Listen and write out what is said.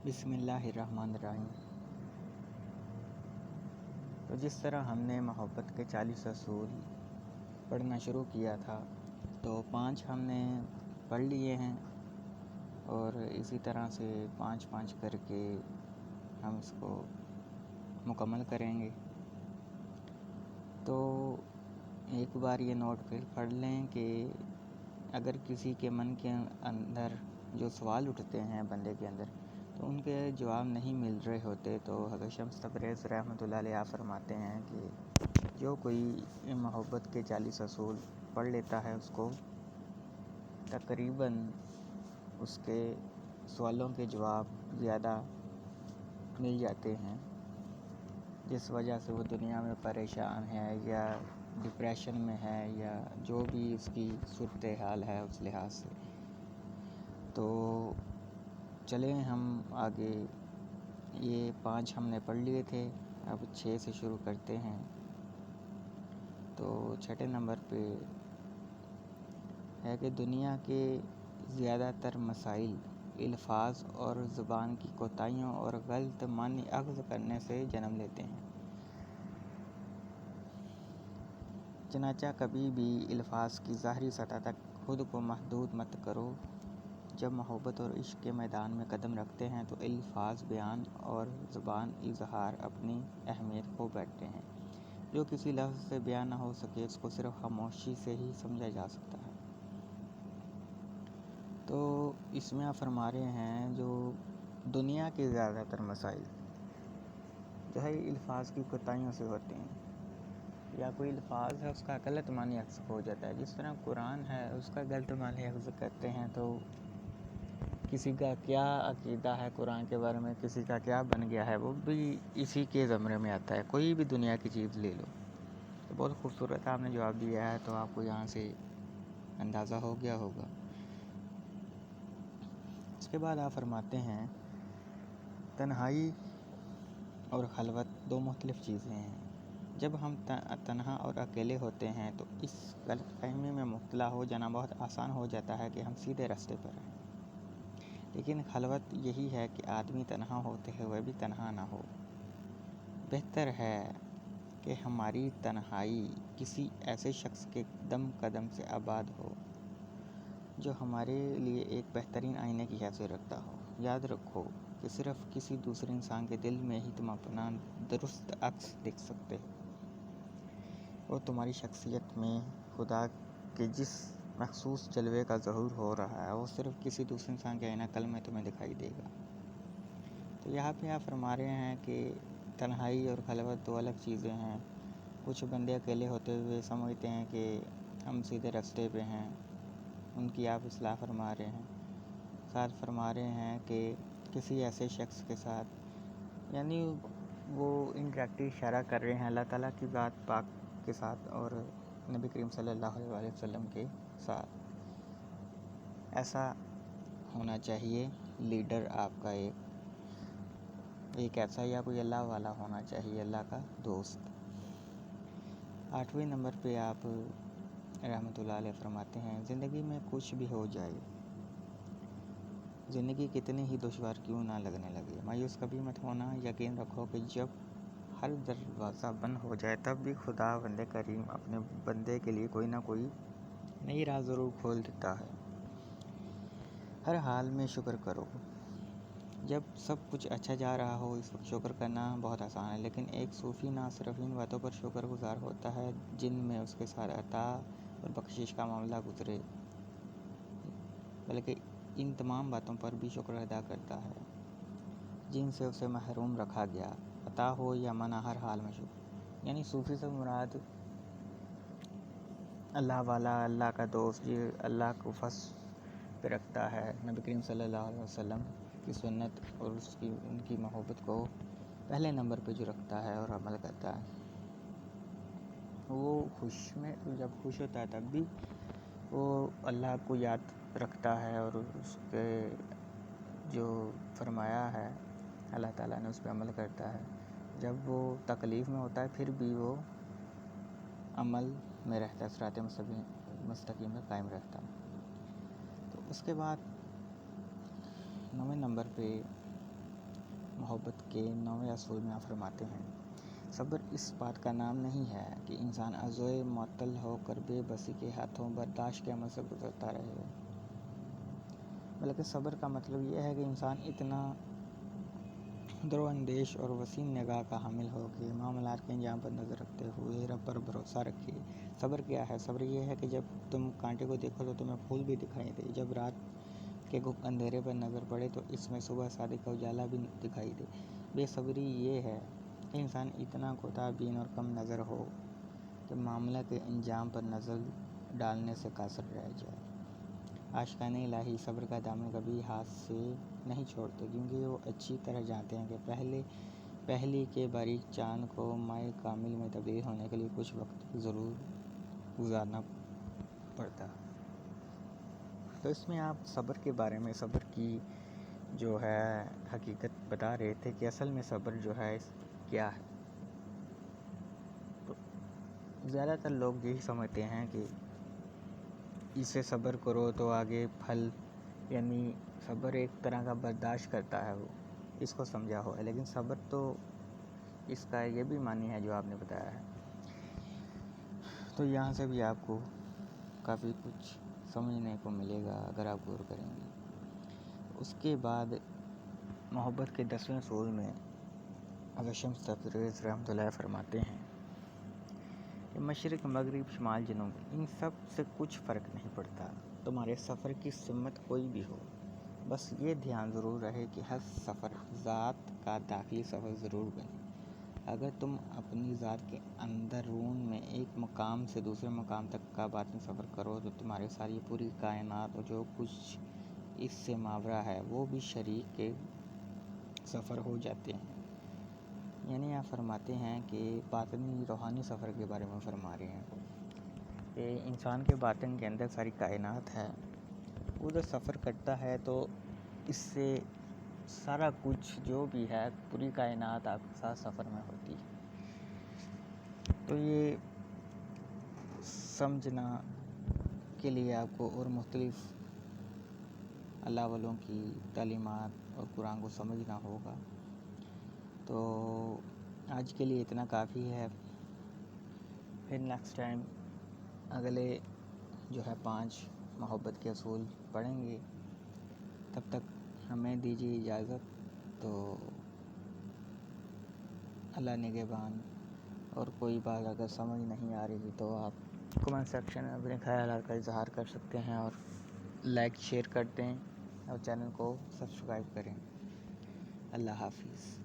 بسم اللہ الرحمن الرحیم۔ تو جس طرح ہم نے محبت کے 40 اصول پڑھنا شروع کیا تھا تو 5 ہم نے پڑھ لیے ہیں اور اسی طرح سے 5 کر کے ہم اس کو مکمل کریں گے۔ تو ایک بار یہ نوٹ پڑھ لیں کہ اگر کسی کے من کے اندر جو سوال اٹھتے ہیں بندے کے اندر تو ان کے جواب نہیں مل رہے ہوتے تو حضرت شمس تبریز رحمۃ اللہ علیہ فرماتے ہیں کہ جو کوئی محبت کے 40 اصول پڑھ لیتا ہے اس کو تقریباً اس کے سوالوں کے جواب زیادہ مل جاتے ہیں، جس وجہ سے وہ دنیا میں پریشان ہے یا ڈپریشن میں ہے یا جو بھی اس کی صورتحال ہے اس لحاظ سے۔ تو چلیں ہم آگے، یہ 5 ہم نے پڑھ لیے تھے، اب 6 سے شروع کرتے ہیں۔ تو 6 نمبر پہ ہے کہ دنیا کے زیادہ تر مسائل الفاظ اور زبان کی کوتاہیوں اور غلط معنی اخذ کرنے سے جنم لیتے ہیں۔ چنانچہ کبھی بھی الفاظ کی ظاہری سطح تک خود کو محدود مت کرو۔ جب محبت اور عشق کے میدان میں قدم رکھتے ہیں تو الفاظ بیان اور زبان اظہار اپنی اہمیت کھو بیٹھتے ہیں۔ جو کسی لفظ سے بیان نہ ہو سکے اس کو صرف خاموشی سے ہی سمجھا جا سکتا ہے۔ تو اس میں آپ فرما رہے ہیں جو دنیا کے زیادہ تر مسائل جو ہے الفاظ کی کوتاہیوں سے ہوتے ہیں، یا کوئی الفاظ ہے اس کا غلط معنی اخذ ہو جاتا ہے۔ جس طرح قرآن ہے اس کا غلط معنی اخذ کرتے ہیں تو کسی کا کیا عقیدہ ہے قرآن کے بارے میں، کسی کا کیا بن گیا ہے، وہ بھی اسی کے زمرے میں آتا ہے۔ کوئی بھی دنیا کی چیز لے لو تو بہت خوبصورت آپ نے جواب دیا ہے، تو آپ کو یہاں سے اندازہ ہو گیا ہوگا۔ اس کے بعد آپ فرماتے ہیں تنہائی اور خلوت 2 مختلف چیزیں ہیں۔ جب ہم تنہا اور اکیلے ہوتے ہیں تو اس غلط فہمی میں مبتلا ہو جانا بہت آسان ہو جاتا ہے کہ ہم سیدھے راستے پر ہیں، لیکن خلوت یہی ہے کہ آدمی تنہا ہوتے ہوئے بھی تنہا نہ ہو۔ بہتر ہے کہ ہماری تنہائی کسی ایسے شخص کے قدم سے آباد ہو جو ہمارے لیے ایک بہترین آئینے کی حیثیت رکھتا ہو۔ یاد رکھو کہ صرف کسی دوسرے انسان کے دل میں ہی تم اپنا درست عکس دیکھ سکتے ہو، اور تمہاری شخصیت میں خدا کے جس مخصوص جلوے کا ظہور ہو رہا ہے وہ صرف کسی دوسرے انسان کے آئینہ قلب میں تمہیں دکھائی دے گا۔ تو یہاں پہ آپ فرما رہے ہیں کہ تنہائی اور خلوت 2 الگ چیزیں ہیں۔ کچھ بندے اکیلے ہوتے ہوئے سمجھتے ہیں کہ ہم سیدھے راستے پہ ہیں، ان کی آپ اصلاح فرما رہے ہیں۔ ساتھ فرما رہے ہیں کہ کسی ایسے شخص کے ساتھ، یعنی وہ انڈائریکٹلی اشارہ کر رہے ہیں اللہ تعالیٰ کی ذات پاک کے ساتھ اور نبی کریم صلی اللہ علیہ وسلم کے ساتھ۔ ایسا ہونا چاہیے، لیڈر آپ کا ایک ایسا یا کوئی اللہ والا ہونا چاہیے، اللہ کا دوست۔ 8ویں نمبر پہ آپ رحمۃ اللہ علیہ فرماتے ہیں زندگی میں کچھ بھی ہو جائے، زندگی کتنی ہی دشوار کیوں نہ لگنے لگے، مایوس کبھی مت ہونا۔ یقین رکھو کہ جب ہر دروازہ بند ہو جائے تب بھی خدا بندے کریم اپنے بندے کے لیے کوئی نہ کوئی نئی راہ ضرور کھول دیتا ہے۔ ہر حال میں شکر کرو۔ جب سب کچھ اچھا جا رہا ہو اس وقت شکر کرنا بہت آسان ہے، لیکن ایک صوفی نہ صرف ان باتوں پر شکر گزار ہوتا ہے جن میں اس کے ساتھ عطا اور بخشش کا معاملہ گزرے، بلکہ ان تمام باتوں پر بھی شکر ادا کرتا ہے جن سے اسے محروم رکھا گیا، عطا ہو یا منع، ہر حال میں شکر۔ یعنی صوفی سے مراد اللہ والا، اللہ کا دوست، جو اللہ کو پہ رکھتا ہے، نبی کریم صلی اللہ علیہ وسلم کی سنت اور ان کی محبت کو پہلے نمبر پہ جو رکھتا ہے اور عمل کرتا ہے، وہ جب خوش ہوتا ہے تب بھی وہ اللہ کو یاد رکھتا ہے اور اس کے جو فرمایا ہے اللہ تعالیٰ نے اس پہ عمل کرتا ہے۔ جب وہ تکلیف میں ہوتا ہے پھر بھی وہ عمل میں رہتا ہے، صراط مستقیم میں قائم رہتا ہے۔ تو اس کے بعد 9ویں نمبر پہ محبت کے 9ویں اصول میں فرماتے ہیں، صبر اس بات کا نام نہیں ہے کہ انسان ازوئے معطل ہو کر بے بسی کے ہاتھوں برداشت کے عمل سے گزرتا رہے، بلکہ صبر کا مطلب یہ ہے کہ انسان اتنا درو اندیش اور وسیع نگاہ کا حامل ہو کہ معاملات کے انجام پر نظر رکھتے ہوئے رب پر بھروسہ رکھے۔ صبر کیا ہے؟ صبر یہ ہے کہ جب تم کانٹے کو دیکھو تو تمہیں پھول بھی دکھائی دے، جب رات کے گپ اندھیرے پر نظر پڑے تو اس میں صبح صادق کا اجالا بھی دکھائی دے۔ بے صبری یہ ہے کہ انسان اتنا کوتاہ بین اور کم نظر ہو کہ معاملہ کے انجام پر نظر ڈالنے سے قاصر رہ جائے۔ عاشقان الہی صبر کا دامن کبھی ہاتھ سے نہیں چھوڑتے، کیونکہ وہ اچھی طرح جانتے ہیں کہ پہلی کے باریک چاند کو مائع کامل میں تبدیل ہونے کے لیے کچھ وقت ضرور گزارنا پڑتا۔ تو اس میں آپ صبر کے بارے میں، صبر کی جو ہے حقیقت بتا رہے تھے کہ اصل میں صبر جو ہے کیا ہے۔ تو زیادہ تر لوگ یہی سمجھتے ہیں کہ اسے صبر کرو تو آگے پھل، یعنی صبر ایک طرح کا برداشت کرتا ہے، وہ اس کو سمجھا ہوا ہے، لیکن صبر تو اس کا یہ بھی معنی ہے جو آپ نے بتایا ہے۔ تو یہاں سے بھی آپ کو کافی کچھ سمجھنے کو ملے گا اگر آپ غور کریں گے۔ اس کے بعد محبت کے 10ویں اصول میں اگر شمس تبریز رحمۃ اللہ فرماتے ہیں کہ مشرق مغرب شمال جنوب ان سب سے کچھ فرق نہیں پڑتا، تمہارے سفر کی سمت کوئی بھی ہو، بس یہ دھیان ضرور رہے کہ ہر سفر ذات کا داخلی سفر ضرور بنے۔ اگر تم اپنی ذات کے اندرون میں ایک مقام سے دوسرے مقام تک کا باطنی سفر کرو تو تمہارے ساتھ یہ پوری کائنات اور جو کچھ اس سے ماورا ہے وہ بھی شریک کے سفر ہو جاتے ہیں۔ یعنی آپ فرماتے ہیں کہ باطنی روحانی سفر کے بارے میں فرما رہے ہیں کہ انسان کے باطن کے اندر ساری کائنات ہے، وہ جب سفر کرتا ہے تو اس سے سارا کچھ جو بھی ہے پوری کائنات آپ کے ساتھ سفر میں ہوتی ہے۔ تو یہ سمجھنا کے لیے آپ کو اور مختلف اللہ والوں کی تعلیمات اور قرآن کو سمجھنا ہوگا۔ تو آج کے لیے اتنا کافی ہے، پھر نیکسٹ ٹائم اگلے جو ہے 5 محبت کے اصول پڑھیں گے۔ تب تک ہمیں دیجیے اجازت، تو اللہ نگہبان۔ اور کوئی بات اگر سمجھ نہیں آ رہی تو آپ کمنٹ سیکشن میں اپنے خیالات کا اظہار کر سکتے ہیں، اور لائک شیئر کر دیں اور چینل کو سبسکرائب کریں۔ اللہ حافظ۔